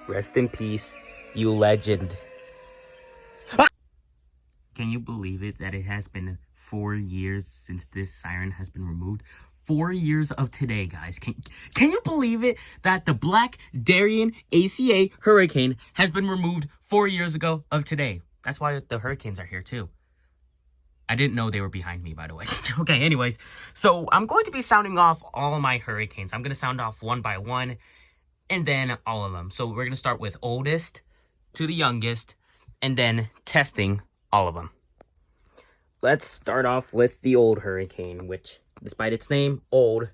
Rest in peace, you legend. Ah! Can you believe it that it has been 4 years since this siren has been removed? 4 years of today, guys. Can you believe it that the Black Darien ACA hurricane has been removed 4 years ago of today? That's why the hurricanes are here too. I didn't know they were behind me, by the way. Okay, anyways. So I'm going to be sounding off all my hurricanes. I'm going to sound off one by one and then all of them. So we're going to start with oldest to the youngest and then testing all of them. Let's start off with the old hurricane, which, despite its name, old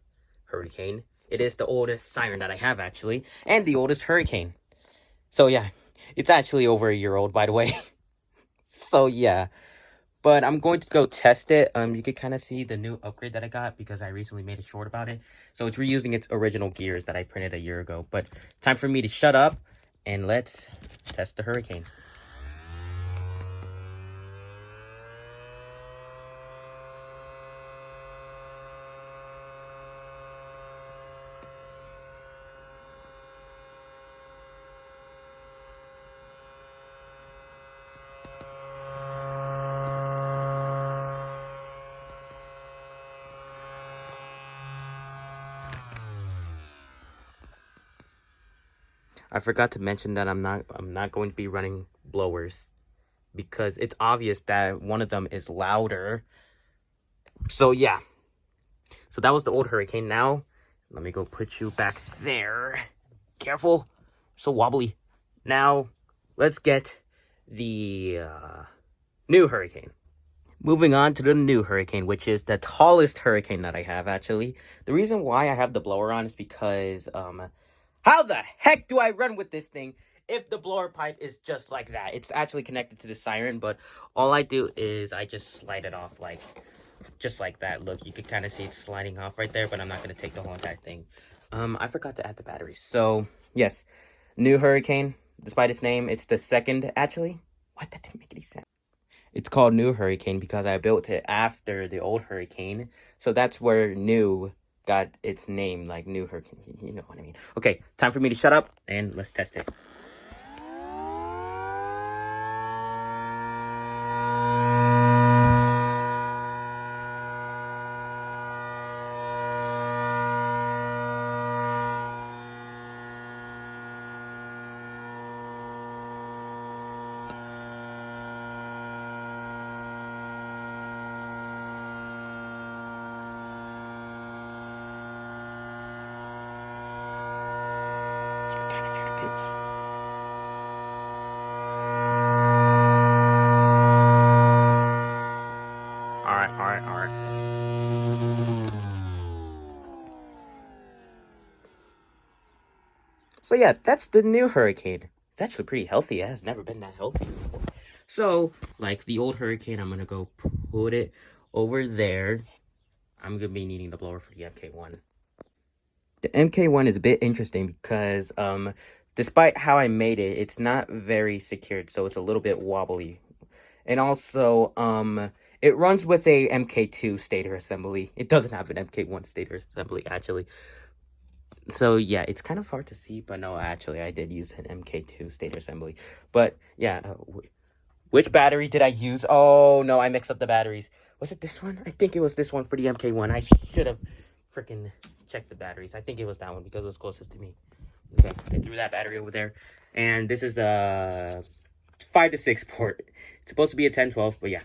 hurricane, it is the oldest siren that I have, actually, and the oldest hurricane. So, yeah, it's actually over a year old, by the way. So, yeah. But I'm going to go test it. You can kind of see the new upgrade that I got because I recently made a short about it. So it's reusing its original gears that I printed a year ago. But time for me to shut up and let's test the hurricane. I forgot to mention that I'm not going to be running blowers because it's obvious that one of them is louder. So yeah. So that was the old hurricane. Now, let me go put you back there. Careful. So wobbly. Now, let's get the new hurricane. Moving on to the new hurricane, which is the tallest hurricane that I have, actually. The reason why I have the blower on is because, how the heck do I run with this thing if the blower pipe is just like that? It's actually connected to the siren, but all I do is I just slide it off just like that. Look, you can kind of see it sliding off right there, but I'm not going to take the whole entire thing. I forgot to add the batteries. So, yes, new hurricane. Despite its name, it's the second, actually. What? That didn't make any sense. It's called New Hurricane because I built it after the old hurricane. So that's where new got its name, like New Hurricane. You know what I mean. Okay, time for me to shut up and let's test it. Alright. So yeah, that's the new hurricane. It's actually pretty healthy. It has never been that healthy before. So, like the old hurricane, I'm gonna go put it over there. I'm gonna be needing the blower for the MK1. The MK1 is a bit interesting because, despite how I made it, it's not very secured, so it's a little bit wobbly. And also, it runs with a MK2 stator assembly. It doesn't have an MK1 stator assembly, actually. So, yeah, it's kind of hard to see, but no, actually, I did use an MK2 stator assembly. But, yeah, which battery did I use? Oh, no, I mixed up the batteries. Was it this one? I think it was this one for the MK1. I should have freaking checked the batteries. I think it was that one because it was closest to me. Okay, I threw that battery over there. And this is a 5 to 6 port. It's supposed to be a 10-12, but yeah.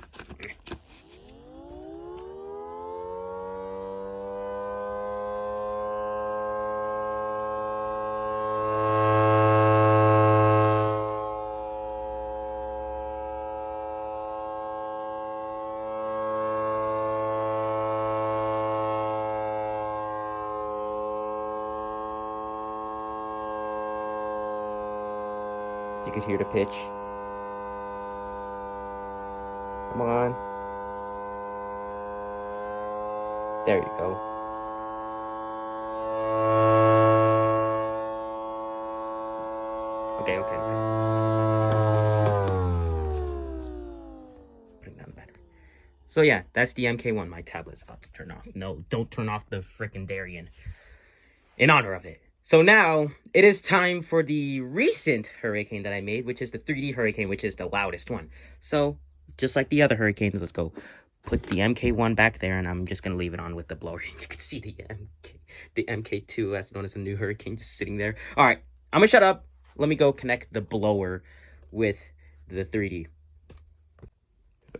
You could hear the pitch. Come on. There you go. Okay. Putting down the battery. So yeah, that's the MK1. My tablet's about to turn off. No, don't turn off the frickin' Darien. In honor of it. So now, it is time for the recent hurricane that I made, which is the 3D hurricane, which is the loudest one. So, just like the other hurricanes, let's go put the MK1 back there, and I'm just going to leave it on with the blower. You can see the MK2, as known as the new hurricane, just sitting there. Alright, I'm going to shut up. Let me go connect the blower with the 3D.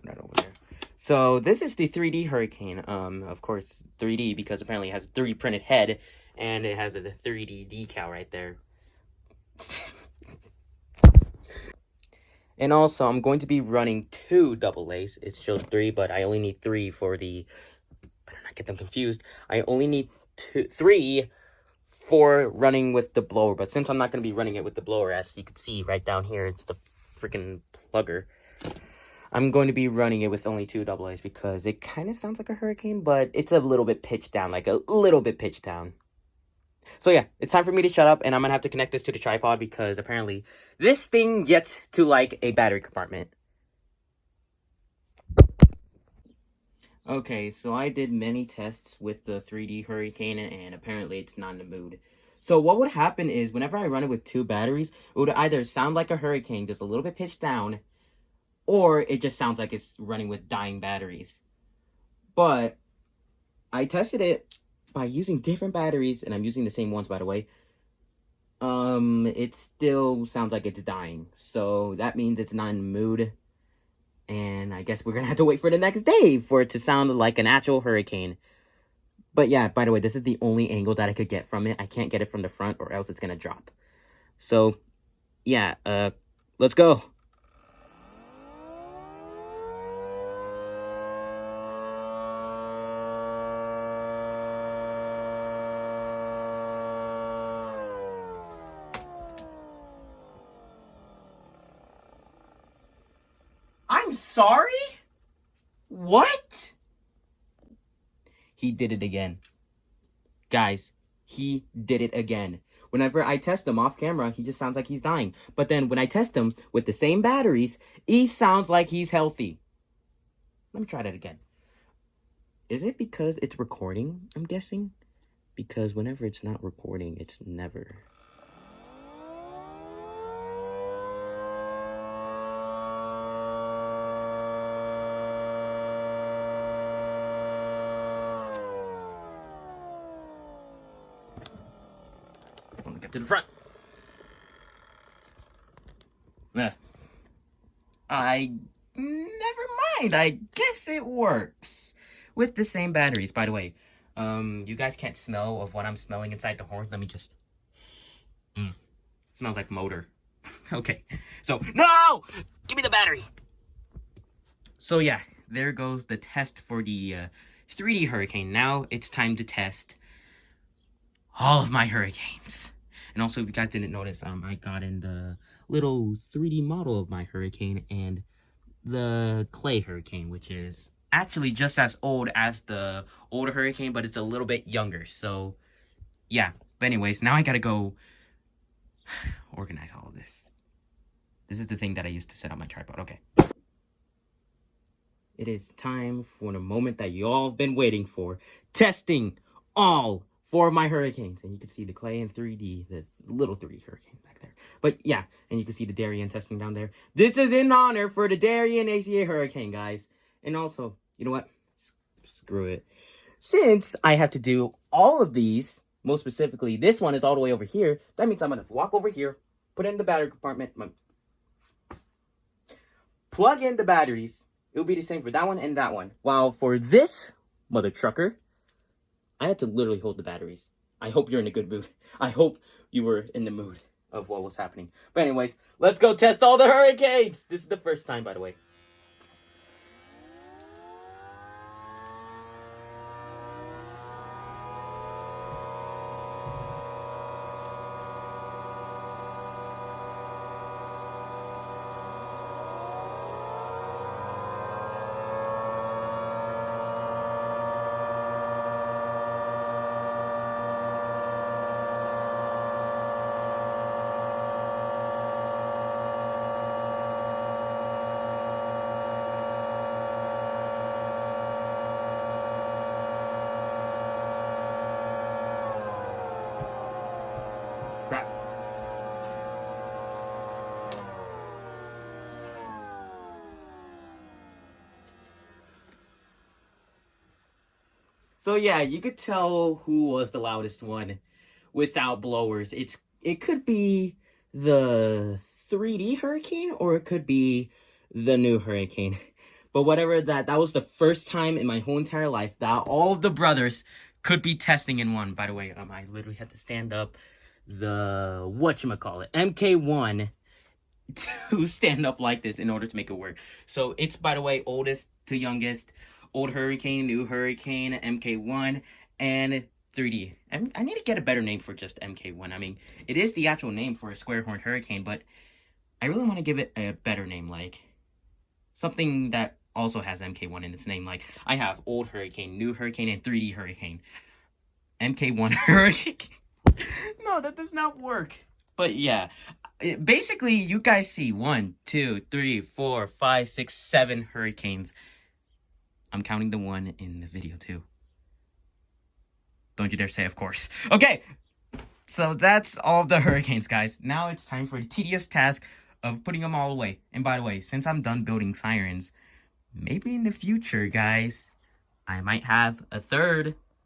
Right over there. So, this is the 3D hurricane. Of course, 3D, because apparently it has a 3D printed head. And it has the 3D decal right there. And also, I'm going to be running 2 AA's. It shows 3, but I only need 3 for the... Better not get them confused. I only need 3 for running with the blower. But since I'm not going to be running it with the blower, as you can see right down here, it's the freaking plugger. I'm going to be running it with only 2 AA's because it kind of sounds like a hurricane, but it's a little bit pitched down, like a little bit pitched down. So yeah, it's time for me to shut up, and I'm gonna have to connect this to the tripod because apparently this thing gets to like a battery compartment. Okay, so I did many tests with the 3D Hurricane, and apparently it's not in the mood. So what would happen is whenever I run it with 2 batteries, it would either sound like a hurricane, just a little bit pitched down, or it just sounds like it's running with dying batteries. But I tested it by using different batteries, and I'm using the same ones, by the way. It still sounds like it's dying. So that means it's not in the mood. And I guess we're gonna have to wait for the next day for it to sound like an actual hurricane. But yeah, by the way, this is the only angle that I could get from it. I can't get it from the front or else it's gonna drop. So, yeah, let's go. I'm sorry? What? He did it again. Guys, he did it again. Whenever I test him off camera, he just sounds like he's dying. But then when I test him with the same batteries, he sounds like he's healthy. Let me try that again. Is it because it's recording, I'm guessing? Because whenever it's not recording, it's never... Get to the front. Never mind. I guess it works with the same batteries. By the way, you guys can't smell of what I'm smelling inside the horn. Let me just. Smells like motor. Okay, so no, give me the battery. So yeah, there goes the test for the 3D Hurricane. Now it's time to test all of my hurricanes. And also, if you guys didn't notice, I got in the little 3D model of my hurricane and the clay hurricane, which is actually just as old as the older hurricane, but it's a little bit younger. So, yeah. But anyways, now I gotta go organize all of this. This is the thing that I used to set up my tripod. Okay. It is time for the moment that you all have been waiting for. Testing all 4 of my hurricanes. And you can see the clay in 3D, the little 3D hurricane back there. But yeah, and you can see the Darien testing down there. This is in honor for the Darien ACA hurricane, guys. And also, you know what? Screw it. Since I have to do all of these, most specifically, this one is all the way over here. That means I'm going to walk over here, put it in the battery compartment, plug in the batteries. It will be the same for that one and that one. While for this mother trucker, I had to literally hold the batteries. I hope you're in a good mood. I hope you were in the mood of what was happening. But anyways, let's go test all the hurricanes. This is the first time, by the way. So yeah, you could tell who was the loudest one without blowers. It could be the 3D hurricane or it could be the new hurricane. But whatever that was the first time in my whole entire life that all of the brothers could be testing in one. By the way, I literally had to stand up the whatchamacallit, MK1 to stand up like this in order to make it work. So it's, by the way, oldest to youngest, old hurricane, new hurricane, MK1, and 3D. I need to get a better name for just MK1. I mean, it is the actual name for a square horn hurricane, but I really want to give it a better name, like something that also has MK1 in its name. Like, I have old hurricane, new hurricane, and 3D hurricane. MK1 hurricane. No, that does not work. But yeah, basically, you guys see 1, 2, 3, 4, 5, 6, 7 hurricanes. I'm counting the one in the video too. Don't you dare say of course. Okay, so that's all of the hurricanes, guys. Now it's time for the tedious task of putting them all away. And by the way, since I'm done building sirens, maybe in the future, guys, I might have a third